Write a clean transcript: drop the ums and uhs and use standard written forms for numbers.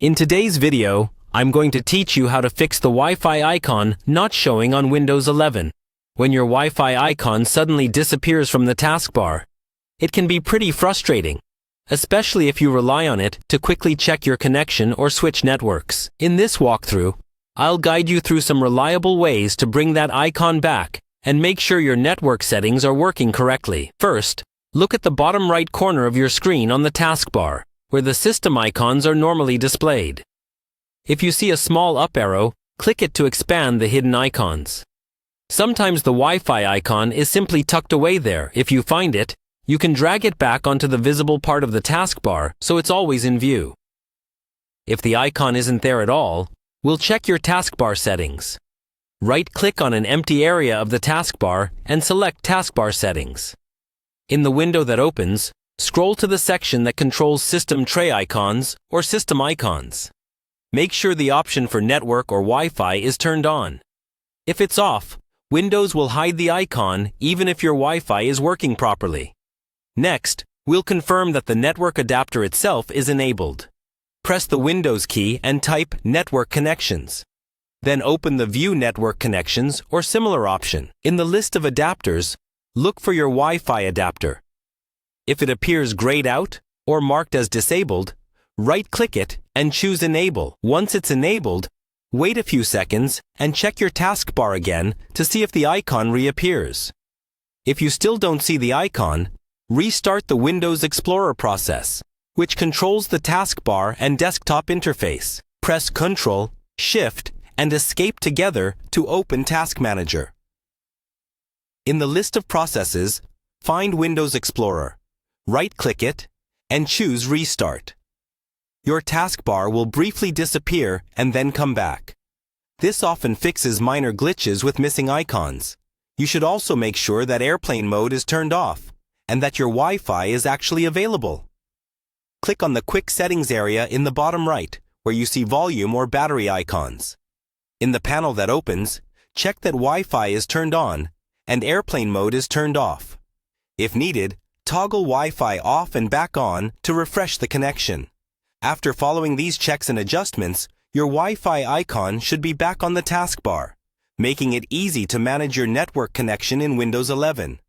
In today's video, I'm going to teach you how to fix the Wi-Fi icon not showing on Windows 11. When your Wi-Fi icon suddenly disappears from the taskbar, it can be pretty frustrating, especially if you rely on it to quickly check your connection or switch networks. In this walkthrough, I'll guide you through some reliable ways to bring that icon back and make sure your network settings are working correctly. First, look at the bottom right corner of your screen on the taskbar, where the system icons are normally displayed. If you see a small up arrow, click it to expand the hidden icons. Sometimes the Wi-Fi icon is simply tucked away there. If you find it, you can drag it back onto the visible part of the taskbar so it's always in view. If the icon isn't there at all, we'll check your taskbar settings. Right-click on an empty area of the taskbar and select Taskbar Settings. In the window that opens, scroll to the section that controls System Tray Icons or System Icons. Make sure the option for Network or Wi-Fi is turned on. If it's off, Windows will hide the icon even if your Wi-Fi is working properly. Next, we'll confirm that the network adapter itself is enabled. Press the Windows key and type Network Connections. Then open the View Network Connections or similar option. In the list of adapters, look for your Wi-Fi adapter. If it appears grayed out or marked as disabled, right-click it and choose Enable. Once it's enabled, wait a few seconds and check your taskbar again to see if the icon reappears. If you still don't see the icon, restart the Windows Explorer process, which controls the taskbar and desktop interface. Press Ctrl, Shift, and Escape together to open Task Manager. In the list of processes, find Windows Explorer. Right-click it, and choose Restart. Your taskbar will briefly disappear and then come back. This often fixes minor glitches with missing icons. You should also make sure that airplane mode is turned off and that your Wi-Fi is actually available. Click on the Quick Settings area in the bottom right, where you see volume or battery icons. In the panel that opens, check that Wi-Fi is turned on and airplane mode is turned off. If needed, toggle Wi-Fi off and back on to refresh the connection. After following these checks and adjustments, your Wi-Fi icon should be back on the taskbar, making it easy to manage your network connection in Windows 11.